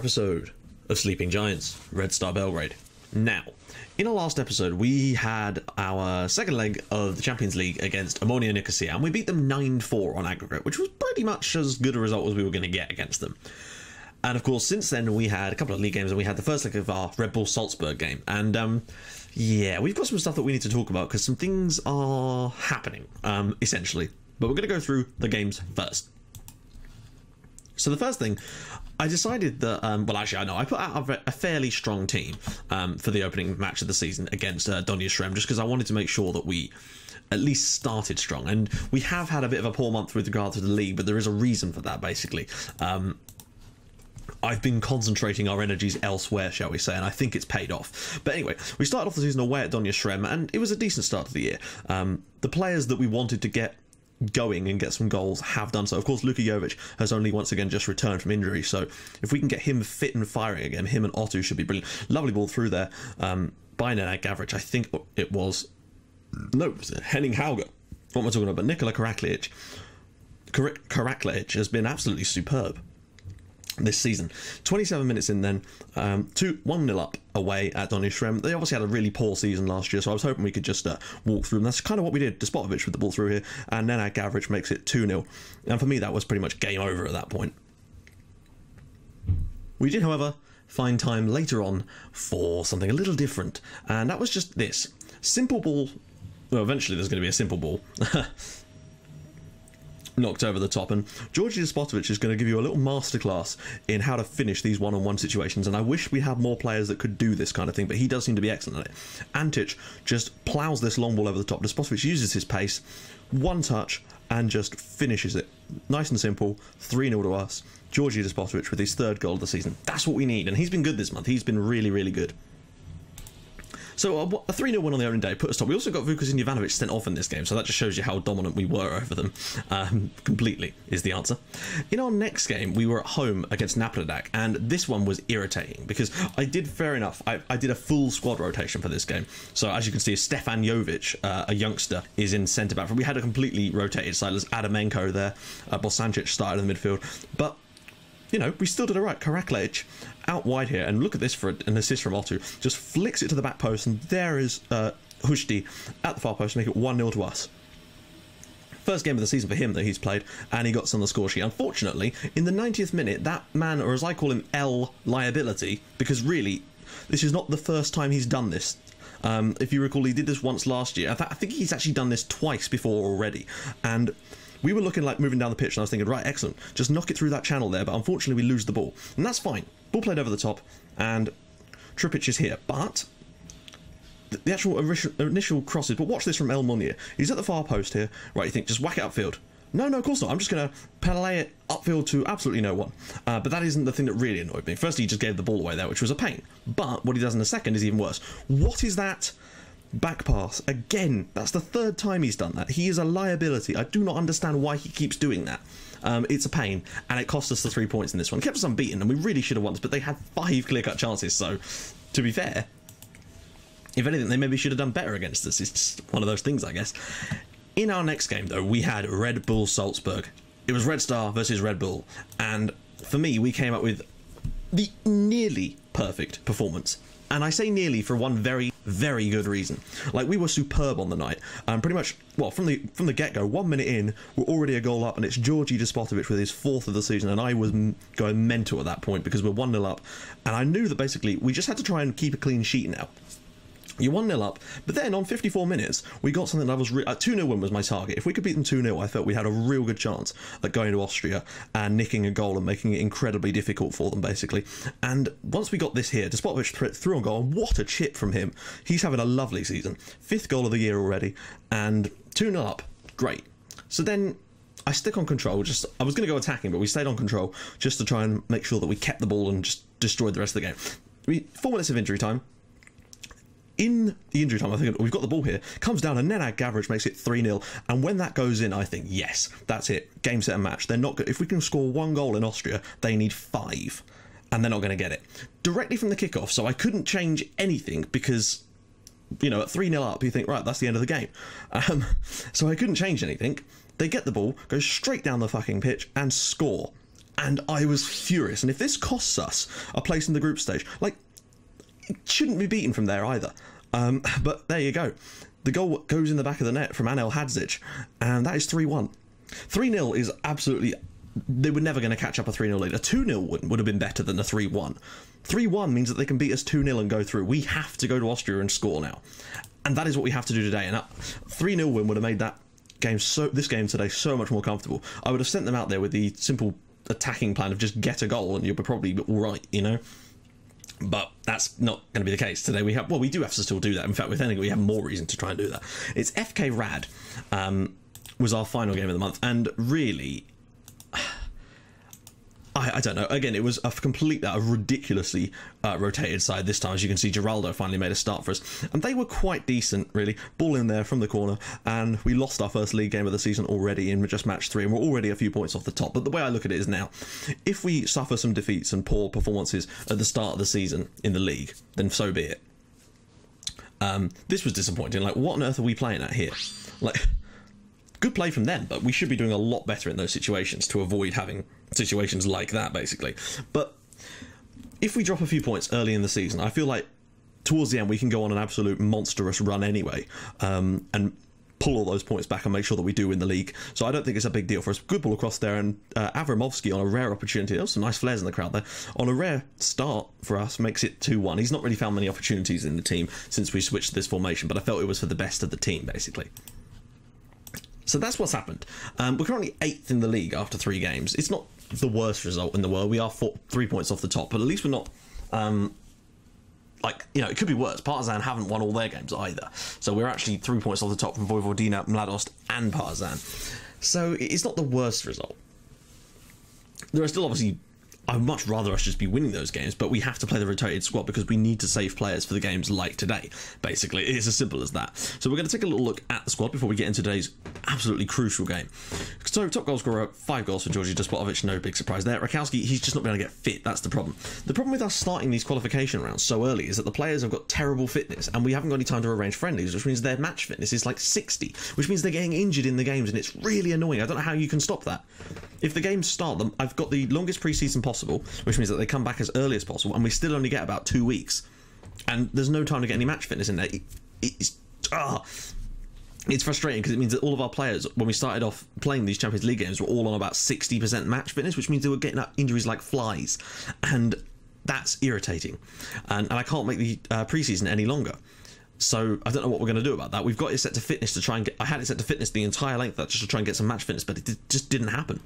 episode of Sleeping Giants, Red Star Belgrade. Now, in our last episode, we had our second leg of the Champions League against Ammonia Nicosia, and we beat them 9-4 on aggregate, which was pretty much as good a result as we were going to get against them. And of course, since then, we had a couple of league games, and we had the first leg of our Red Bull Salzburg game. And yeah, we've got some stuff that we need to talk about, because some things are happening, essentially. But we're going to go through the games first. So the first thing, I decided that, well, actually, I know, I put out a fairly strong team for the opening match of the season against Donetsk, just because I wanted to make sure that we at least started strong. And we have had a bit of a poor month with regard to the league, but there is a reason for that, basically. I've been concentrating our energies elsewhere, shall we say, and I think it's paid off. But anyway, we started off the season away at Donetsk, and it was a decent start to the year. The players that we wanted to get going and get some goals have done so. Of course, Luka Jovic has only once again just returned from injury, so if we can get him fit and firing again, him and Otto should be brilliant. Lovely ball through there by Nenad Gavric. I think it was Henning Hauger. What am I talking about? But Nikola Karaklic has been absolutely superb this season. 27 minutes in then, 1-0 up away at Donetsk. They obviously had a really poor season last year, so I was hoping we could just walk through them. That's kind of what we did. Despotovic with the ball through here, and Nenad Gavric makes it 2-0. And for me, that was pretty much game over at that point. We did, however, find time later on for something a little different, and that was just this. Simple ball. Well, eventually there's going to be a simple ball. Knocked over the top, and Georgi Despotovic is going to give you a little masterclass in how to finish these one-on-one situations, and I wish we had more players that could do this kind of thing, but he does seem to be excellent at it. Antic just plows this long ball over the top. Despotovic uses his pace, one touch, and just finishes it. Nice and simple, 3-0 to us. Georgi Despotovic with his third goal of the season. That's what we need, and he's been good this month. He's been really, really good. So a 3-0 win on the opening day put us top. We also got Vukas and Jovanovic sent off in this game, so that just shows you how dominant we were over them. Completely is the answer. In our next game, we were at home against MacLeod, and this one was irritating because I did, fair enough, I did a full squad rotation for this game. So as you can see, Stefan Jovic, a youngster, is in centre-back. We had a completely rotated side. There's Adamenko there. Bosancic started in the midfield. But you know, we still did it right. Karaklic out wide here, and look at this for an assist from Otto. Just flicks it to the back post, and there is Hushdi at the far post to make it 1-0 to us. First game of the season for him that he's played, and he got some on the score sheet. Unfortunately, in the 90th minute, that man, or as I call him, L liability, because really, this is not the first time he's done this. If you recall, he did this once last year. I think he's actually done this twice before already, and we were looking like moving down the pitch, and I was thinking, right, excellent, just knock it through that channel there, but unfortunately we lose the ball. And that's fine. Ball played over the top, and Tripic is here. But the actual initial crosses, but watch this from El Munir. He's at the far post here. Right, you think, just whack it upfield. No, of course not. I'm just going to play it upfield to absolutely no one. But that isn't the thing that really annoyed me. Firstly, he just gave the ball away there, which was a pain. But what he does in the second is even worse. What is that? Back pass. Again, that's the third time he's done that. He is a liability. I do not understand why he keeps doing that. It's a pain, and it cost us the 3 points in this one. It kept us unbeaten, and we really should have won this, but they had 5 clear-cut chances, so to be fair, if anything, they maybe should have done better against us. It's just one of those things, I guess. In our next game, though, we had Red Bull Salzburg. It was Red Star versus Red Bull, and for me, we came up with the nearly perfect performance. And I say nearly for one very, very good reason. Like, we were superb on the night. Pretty much, well, from the get-go, 1 minute in, we're already a goal up, and it's Georgi Despotovic with his 4th of the season, and I was going mental at that point because we're 1-0 up, and I knew that basically we just had to try and keep a clean sheet now. You're 1-0 up, but then on 54 minutes, we got something that was... 2-0 win was my target. If we could beat them 2-0, I felt we had a real good chance at going to Austria and nicking a goal and making it incredibly difficult for them, basically. And once we got this here, Despotovic threw on goal, and what a chip from him. He's having a lovely season. 5th goal of the year already, and 2-0 up. Great. So then I stick on control. I was going to go attacking, but we stayed on control just to try and make sure that we kept the ball and just destroyed the rest of the game. 4 minutes of injury time. In the injury time, I think we've got the ball here, comes down, and Nenad Gavric makes it 3-0, and when that goes in, I think, yes, that's it, game, set, and match. They're not good. If we can score 1 goal in Austria, they need 5, and they're not going to get it. Directly from the kickoff, so I couldn't change anything, because, you know, at 3-0 up, you think, right, that's the end of the game. So I couldn't change anything. They get the ball, go straight down the fucking pitch, and score. And I was furious. And if this costs us a place in the group stage, like, it shouldn't be beaten from there either. But there you go. The goal goes in the back of the net from Anel Hadzic, and that is 3-1. 3-0 is absolutely... They were never going to catch up a 3-0 lead. A 2-0 would have been better than a 3-1. 3-1 means that they can beat us 2-0 and go through. We have to go to Austria and score now. And that is what we have to do today. And a 3-0 win would have made this game today so much more comfortable. I would have sent them out there with the simple attacking plan of just get a goal and you'll be probably all right, you know? But that's not going to be the case today. We do have to still do that. In fact, with anything, we have more reason to try and do that. It's FK Rad was our final game of the month, and really, I don't know. Again, it was a ridiculously rotated side this time. As you can see, Geraldo finally made a start for us, and they were quite decent, really. Ball in there from the corner, and we lost our first league game of the season already in just match 3, and we're already a few points off the top. But the way I look at it is now, if we suffer some defeats and poor performances at the start of the season in the league, then so be it. This was disappointing. Like, what on earth are we playing at here? Like, good play from them, but we should be doing a lot better in those situations to avoid having situations like that, basically. But if we drop a few points early in the season, I feel like towards the end we can go on an absolute monstrous run anyway, and pull all those points back and make sure that we do win the league. So I don't think it's a big deal for us. Good ball across there, and Avramovsky on a rare opportunity. There was some nice flares in the crowd there. On a rare start for us, makes it 2-1. He's not really found many opportunities in the team since we switched to this formation, but I felt it was for the best of the team, basically. So that's what's happened. We're currently 8th in the league after 3 games. It's not the worst result in the world. We are 3 points off the top, but at least we're not... it could be worse. Partizan haven't won all their games either. So we're actually 3 points off the top from Vojvodina, Mladost and Partizan. So it's not the worst result. There are still obviously... I'd much rather us just be winning those games, but we have to play the rotated squad because we need to save players for the games like today. Basically, it's as simple as that. So we're going to take a little look at the squad before we get into today's absolutely crucial game. So top goal scorer, 5 goals for Georgi Despotovic, no big surprise there. Rakowski, he's just not going to get fit, that's the problem. The problem with us starting these qualification rounds so early is that the players have got terrible fitness and we haven't got any time to arrange friendlies, which means their match fitness is like 60, which means they're getting injured in the games, and it's really annoying. I don't know how you can stop that. If the games start them, I've got the longest pre-season possible, which means that they come back as early as possible, and we still only get about 2 weeks. And there's no time to get any match fitness in there. It's frustrating because it means that all of our players, when we started off playing these Champions League games, were all on about 60% match fitness, which means they were getting injuries like flies. And that's irritating. And I can't make the pre-season any longer. So I don't know what we're going to do about that. We've got it set to fitness to try and get... I had it set to fitness the entire length of that just to try and get some match fitness, but it just didn't happen.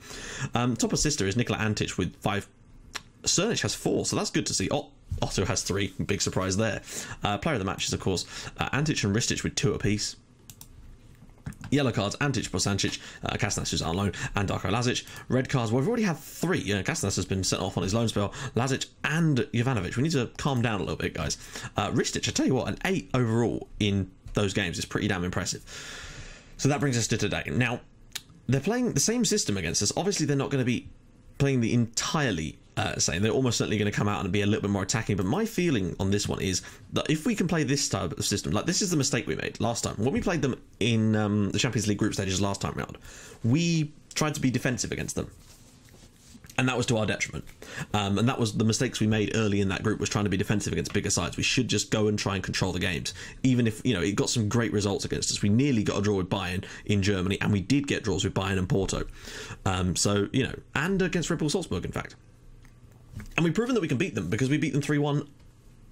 Top assist is Nikola Antic with 5. Cernic has 4, so that's good to see. Otto has 3. Big surprise there. Player of the match is, of course, Antic and Ristic with 2 apiece. Yellow cards, Antic, Bosancic, Kastanas who's on loan, and Darko Lazic. Red cards, well, we've already had 3. Kastanas has been sent off on his loan spell. Lazic and Jovanovic. We need to calm down a little bit, guys. Ristic, I tell you what, an 8 overall in those games is pretty damn impressive. So that brings us to today. Now, they're playing the same system against us. Obviously, they're not going to be playing the entirely same. They're almost certainly going to come out and be a little bit more attacking, but my feeling on this one is that if we can play this type of system, like this is the mistake we made last time when we played them in the Champions League group stages last time round. We tried to be defensive against them, and that was to our detriment, and that was the mistakes we made early in that group, was trying to be defensive against bigger sides. We should just go and try and control the games, even if it got some great results against us. We nearly got a draw with Bayern in Germany, and we did get draws with Bayern and Porto, and against Red Bull Salzburg, in fact. And we've proven that we can beat them because we beat them 3-1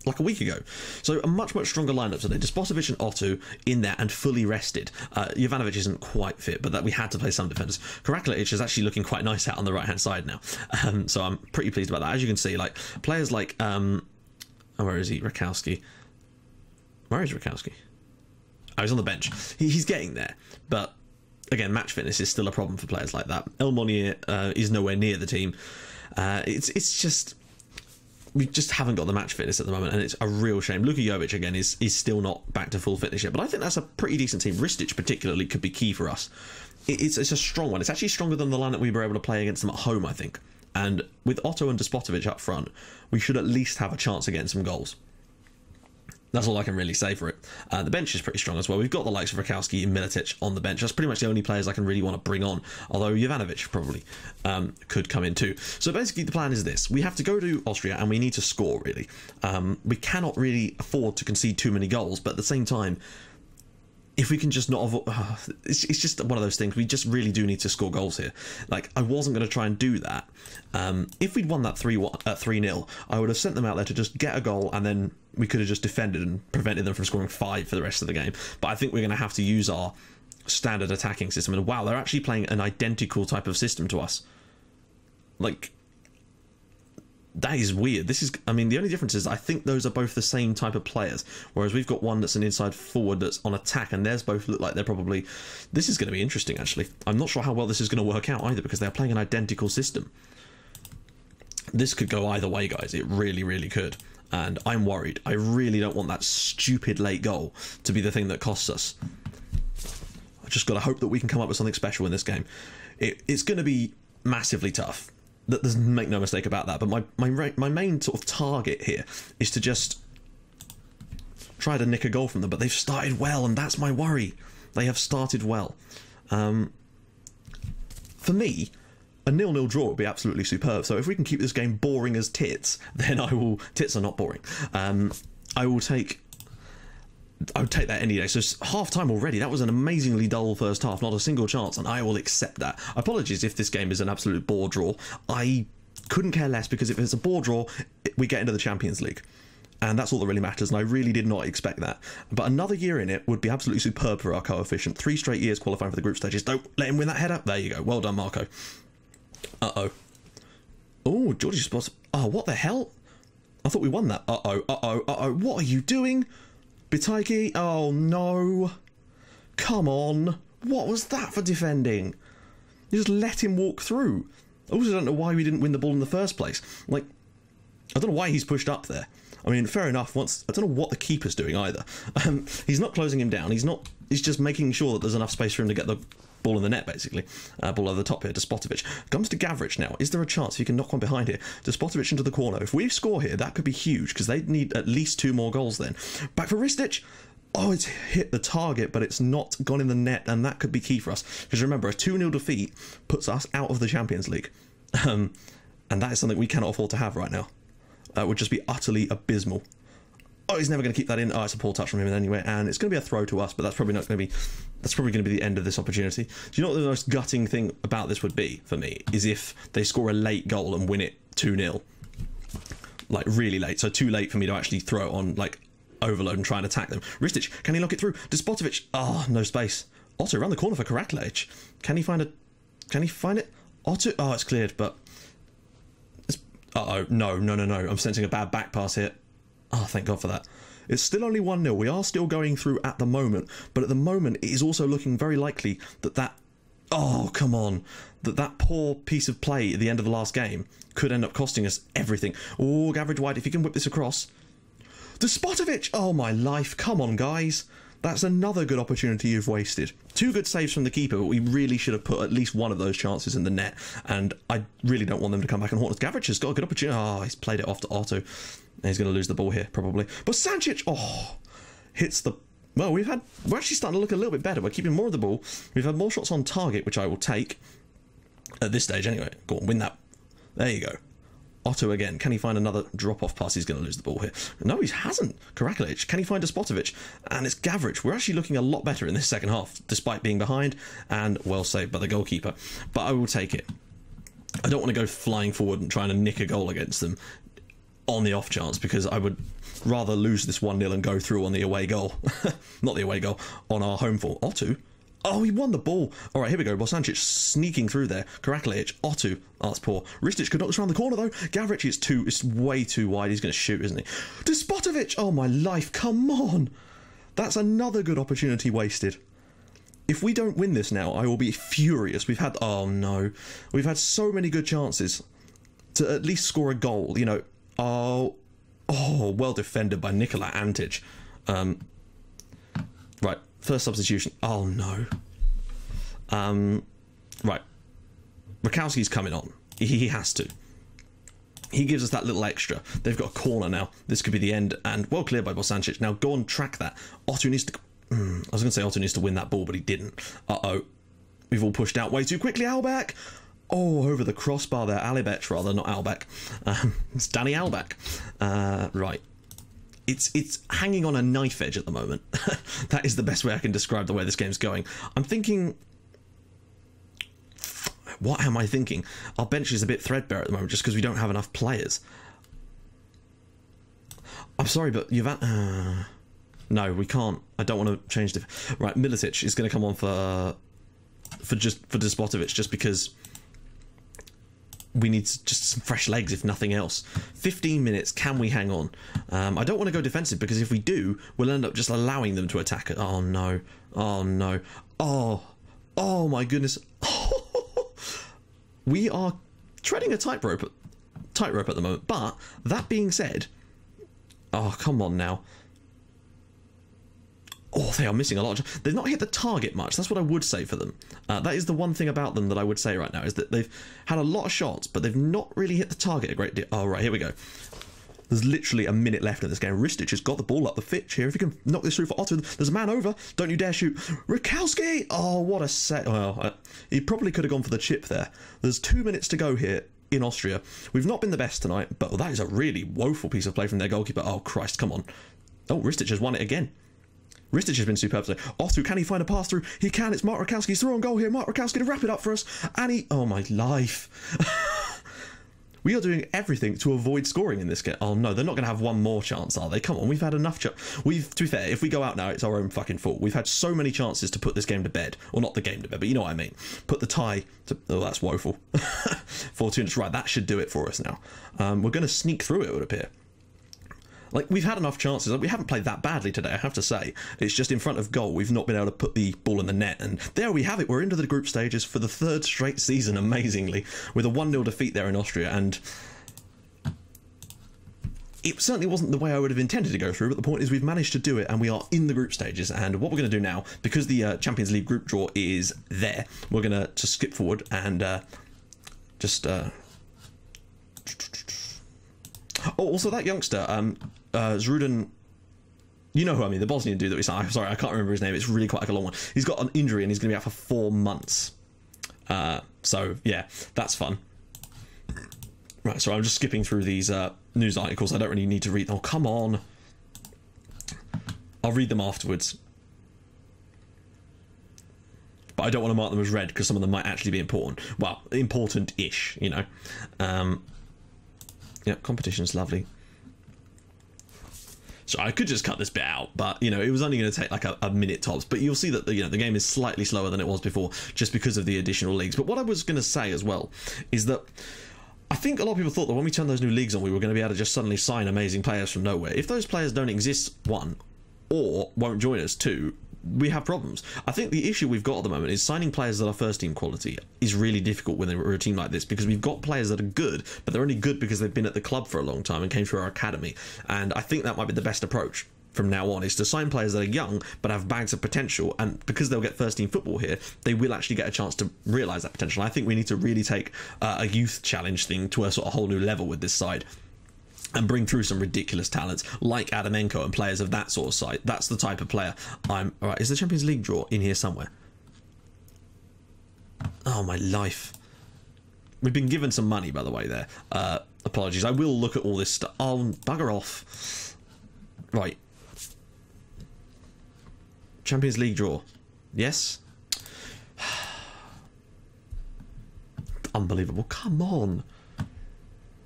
like a week ago. So a much stronger lineup today. Despotovic and Otto in there and fully rested. Jovanovic isn't quite fit, but that we had to play some defenders. Karaklic is actually looking quite nice out on the right hand side now. So I'm pretty pleased about that. As you can see, like players like where is he? Rakowski. Where is Rakowski? Oh, he's on the bench. He's getting there, but again, match fitness is still a problem for players like that. El Monier is nowhere near the team. It's just we just haven't got the match fitness at the moment, and it's a real shame. Luka Jovic again is still not back to full fitness yet, but I think that's a pretty decent team. Ristic particularly could be key for us. It's a strong one. It's actually stronger than the lineup we were able to play against them at home, I think. And with Otto and Despotovic up front, we should at least have a chance of getting some goals. That's all I can really say for it. The bench is pretty strong as well. We've got the likes of Rakowski and Militic on the bench. That's pretty much the only players I can really want to bring on, although Jovanovic probably could come in too. So basically the plan is this. We have to go to Austria and we need to score, really. We cannot really afford to concede too many goals, but at the same time, if we can just not avoid... it's just one of those things. We just really do need to score goals here. Like, I wasn't going to try and do that. If we'd won that 3-0, I would have sent them out there to just get a goal, and then we could have just defended and prevented them from scoring 5 for the rest of the game. But I think we're going to have to use our standard attacking system. And wow, they're actually playing an identical type of system to us. Like... that is weird. This is, I mean, the only difference is I think those are both the same type of players, whereas we've got one that's an inside forward that's on attack, and theirs both look like they're probably... This is going to be interesting, actually. I'm not sure how well this is going to work out either, because they're playing an identical system. This could go either way, guys. It really, really could. And I'm worried. I really don't want that stupid late goal to be the thing that costs us. I just got to hope that we can come up with something special in this game. It's going to be massively tough. There's make no mistake about that, but my main sort of target here is to just try to nick a goal from them, but they've started well, and that's my worry. They have started well. For me, a 0-0 draw would be absolutely superb, so if we can keep this game boring as tits, then I will... Tits are not boring. I would take that any day. So half-time already. That was an amazingly dull first half. Not a single chance, and I will accept that. Apologies if this game is an absolute bore draw. I couldn't care less, because if it's a bore draw, we get into the Champions League. And that's all that really matters, and I really did not expect that. But another year in it would be absolutely superb for our coefficient. 3 straight years qualifying for the group stages. Don't let him win that header. There you go. Well done, Marco. Uh-oh. Oh, Georgie's spot. Oh, what the hell? I thought we won that. Uh-oh, uh-oh, uh-oh. What are you doing? Bitaiki? Oh, no. Come on. What was that for defending? You just let him walk through. I also don't know why we didn't win the ball in the first place. Like, I don't know why he's pushed up there. I mean, fair enough. I don't know what the keeper's doing either. He's not closing him down. He's just making sure that there's enough space for him to get the ball in the net, basically. Ball over the top here to Despotovic. Comes to Gavrich now. Is there a chance he can knock one behind here? Despotovic into the corner. If we score here, that could be huge, because they need at least 2 more goals then. Back for Ristic. Oh, it's hit the target, but it's not gone in the net, and that could be key for us. Because remember, a 2-0 defeat puts us out of the Champions League. And that is something we cannot afford to have right now. Would just be utterly abysmal. Oh, he's never going to keep that in. Oh, it's a poor touch from him anyway, and it's going to be a throw to us, but that's probably not going to be... That's probably going to be the end of this opportunity. Do you know what the most gutting thing about this would be, for me, is if they score a late goal and win it 2-0. Like, really late. So too late for me to actually throw it on, like, overload and try and attack them. Ristic, can he lock it through? Despotovic, oh, no space. Otto, around the corner for Carefree. Can he find it? Otto, oh, it's cleared, but... Uh-oh, no. I'm sensing a bad back pass here. Oh, thank God for that. It's still only 1-0. We are still going through at the moment, but at the moment it is also looking very likely that... Oh, come on. That poor piece of play at the end of the last game could end up costing us everything. Oh, Gavrich White, if you can whip this across. Despotovic! Oh, my life. Come on, guys. That's another good opportunity you've wasted. 2 good saves from the keeper, but we really should have put at least one of those chances in the net, and I really don't want them to come back and haunt us. Gavrich has got a good opportunity. Oh, he's played it off to Otto. And he's going to lose the ball here, probably. But Sancic, oh, hits the... Well, we're actually starting to look a little bit better. We're keeping more of the ball. We've had more shots on target, which I will take. At this stage, anyway. Go on, win that. There you go. Otto again. Can he find another drop-off pass? He's going to lose the ball here. No, he hasn't. Carefree. Can he find Despotovic? And it's Gavrich. We're actually looking a lot better in this second half, despite being behind, and well saved by the goalkeeper. But I will take it. I don't want to go flying forward and trying to nick a goal against them on the off chance, because I would rather lose this 1-0 and go through on the away goal. Not the away goal, on our home for Otto. Oh, he won the ball. All right, here we go. Bosancic sneaking through there. Karaklic, Otto. Oh, that's poor. Ristic could knock this around the corner, though. Gavrich is it's way too wide. He's going to shoot, isn't he? Despotovic! Oh, my life. Come on. That's another good opportunity wasted. If we don't win this now, I will be furious. Oh, no. We've had so many good chances to at least score a goal, you know. Oh, well defended by Nikola Antic. Right. First substitution. Oh, no. Right. Rakowski's coming on. He has to. he gives us that little extra. They've got a corner now. This could be the end, and well cleared by Bosancic. Now go and track that. Otto needs to... I was going to say Otto needs to win that ball, but he didn't. Uh-oh. We've all pushed out way too quickly. Albeck! Oh, over the crossbar there. Alibek, rather, not Albeck. It's Danny Albeck. Right. It's hanging on a knife edge at the moment. That is the best way I can describe the way this game's going. I'm thinking... What am I thinking? Our bench is a bit threadbare at the moment just because we don't have enough players. I'm sorry, but you've... no, we can't. I don't want to change the... Right, Milicic is going to come on for Despotovic just because we need just some fresh legs, if nothing else. 15 minutes, can we hang on? I don't want to go defensive because if we do, we'll end up just allowing them to attack it. Oh, no. Oh, no. Oh, my goodness. We are treading a tightrope at the moment. But that being said, oh, come on now. Oh, they are missing a lot. They've not hit the target much. That's what I would say for them. That is the one thing about them that I would say right now, is that they've had a lot of shots, but they've not really hit the target a great deal. Oh, right, here we go. There's literally a minute left in this game. Ristic has got the ball up the pitch here. If he can knock this through for Otto, there's a man over. Don't you dare shoot. Rakowski! Oh, what a set. Well, he probably could have gone for the chip there. There's 2 minutes to go here in Austria. We've not been the best tonight, but that is a really woeful piece of play from their goalkeeper. Oh, Christ, come on. Oh, Ristic has won it again. Ristic has been superb today. Otto, can he find a pass through? He can. It's Mark Rakowski's through on goal here. Mark Rakowski to wrap it up for us. And he... Oh, my life. We are doing everything to avoid scoring in this game. Oh, no, they're not going to have one more chance, are they? Come on, we've had enough... To be fair, if we go out now, it's our own fucking fault. We've had so many chances to put this game to bed. Or not the game to bed, but you know what I mean. Put the tie to... Oh, that's woeful. 14. Right, that should do it for us now. We're going to sneak through, it would appear. Like, we've had enough chances. We haven't played that badly today, I have to say. It's just in front of goal. We've not been able to put the ball in the net. And there we have it. We're into the group stages for the 3rd straight season, amazingly, with a 1-0 defeat there in Austria. And it certainly wasn't the way I would have intended to go through, but the point is we've managed to do it, and we are in the group stages. And what we're going to do now, because the Champions League group draw is there, we're going to just skip forward and Oh, also that youngster, Zruden, you know who I mean, the Bosnian dude that we signed. I'm sorry, I can't remember his name. It's really quite like a long one. He's got an injury and he's going to be out for 4 months. So, yeah, that's fun. Right, so I'm just skipping through these news articles. I don't really need to read. Oh, come on. I'll read them afterwards. But I don't want to mark them as red because some of them might actually be important. Well, important-ish, you know. Yeah, competition's lovely. So I could just cut this bit out, but, you know, it was only going to take like a minute tops. But you'll see that, you know, the game is slightly slower than it was before just because of the additional leagues. But what I was going to say as well is that I think a lot of people thought that when we turned those new leagues on, we were going to be able to just suddenly sign amazing players from nowhere. If those players don't exist, 1, or won't join us, 2, we have problems. I think the issue we've got at the moment is signing players that are first team quality is really difficult when we're a team like this, because we've got players that are good, but they're only good because they've been at the club for a long time and came through our academy. And I think that might be the best approach from now on, is to sign players that are young but have bags of potential, and because they'll get first team football here, they will actually get a chance to realise that potential. I think we need to really take a youth challenge thing to a sort of whole new level with this side and bring through some ridiculous talents like Adamenko and players of that sort of side. That's the type of player I'm... Alright, is the Champions League draw in here somewhere? Oh, my life. We've been given some money, by the way, there. Apologies. I will look at all this stuff. Oh, bugger off. Right. Champions League draw. Yes? Unbelievable. Come on.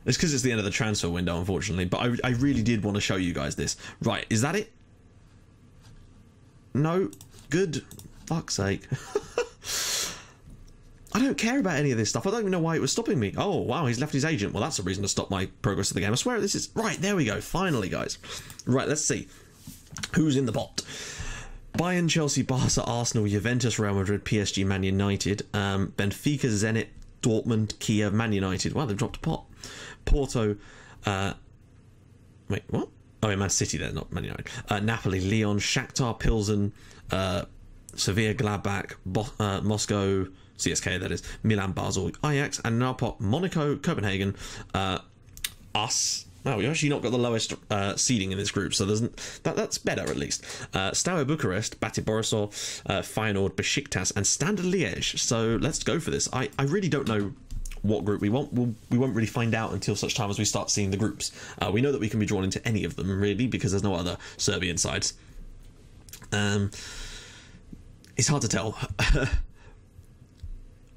It's because it's the end of the transfer window, unfortunately. But I really did want to show you guys this. Right, is that it? No? Good. Fuck's sake. I don't care about any of this stuff. I don't even know why it was stopping me. Oh, wow, he's left his agent. Well, that's a reason to stop my progress of the game. I swear this is... Right, there we go. Finally, guys. Right, let's see. Who's in the pot? Bayern, Chelsea, Barca, Arsenal, Juventus, Real Madrid, PSG, Man United, Benfica, Zenit, Dortmund, Kiev, Man United. Wow, they've dropped a pot. Porto, wait, what? Oh, yeah, Man City there, not Man United. Napoli, Lyon, Shakhtar, Pilsen, Sevilla, Gladbach, Moscow, CSK, that is, Milan, Basel, Ajax, and Napoli, Monaco, Copenhagen, us. No, we've actually not got the lowest seeding in this group, so that's better at least. Steaua Bucharest, Bate Borisov, Feyenoord, Besiktas, and Standard Liège. So let's go for this. I really don't know what group we want. We won't really find out until such time as we start seeing the groups. We know that we can be drawn into any of them, really, because there's no other Serbian sides. It's hard to tell.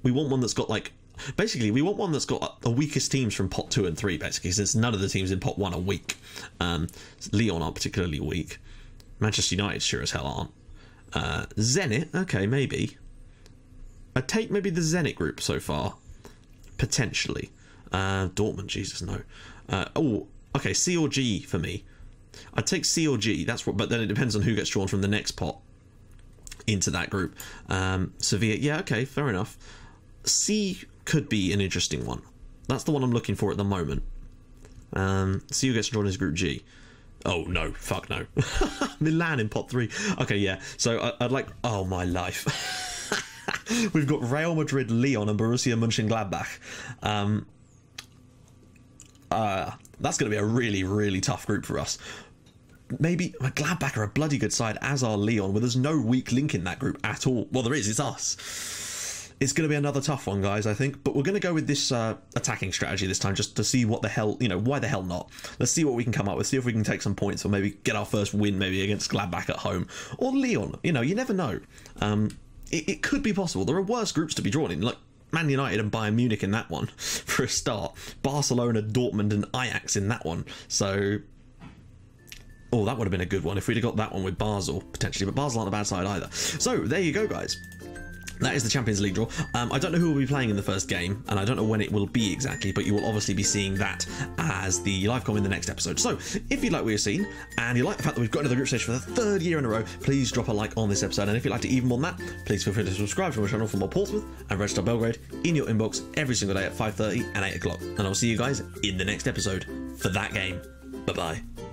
We want one that's got, like... Basically, we want one that's got the weakest teams from pot 2 and 3, basically, since none of the teams in pot 1 are weak. Lyon aren't particularly weak. Manchester United sure as hell aren't. Zenit, okay, maybe. I'd take maybe the Zenit group so far. Potentially. Dortmund, Jesus, no. Oh, okay, C or G for me. I'd take C or G, that's what, but then it depends on who gets drawn from the next pot into that group. Sevilla, yeah, okay, fair enough. C could be an interesting one. That's the one I'm looking for at the moment. See who gets drawn as Group G. Oh no, fuck no. Milan in pot 3. Okay, yeah. So I'd like... Oh my life. We've got Real Madrid, Lyon, and Borussia Mönchengladbach. That's going to be a really, really tough group for us. Maybe Gladbach are a bloody good side, as are Lyon, where there's no weak link in that group at all. Well, there is, it's us. It's going to be another tough one, guys, I think. But we're going to go with this attacking strategy this time, just to see what the hell, you know, why the hell not? Let's see what we can come up with, see if we can take some points, or maybe get our first win, maybe against Gladbach at home. Or Lyon, you know, you never know. It could be possible. There are worse groups to be drawn in, like Man United and Bayern Munich in that one, for a start. Barcelona, Dortmund, and Ajax in that one. So... Oh, that would have been a good one if we'd have got that one with Basel, potentially. But Basel aren't a bad side either. So, there you go, guys. That is the Champions League draw. I don't know who will be playing in the first game, and I don't know when it will be exactly, but you will obviously be seeing that as the live com in the next episode. So, if you like what you're seeing, and you like the fact that we've got into the group stage for the 3rd year in a row, please drop a like on this episode, and if you'd like to even more than that, please feel free to subscribe to my channel for more Portsmouth and Red Star Belgrade in your inbox every single day at 5:30 and 8 o'clock. And I'll see you guys in the next episode for that game. Bye-bye.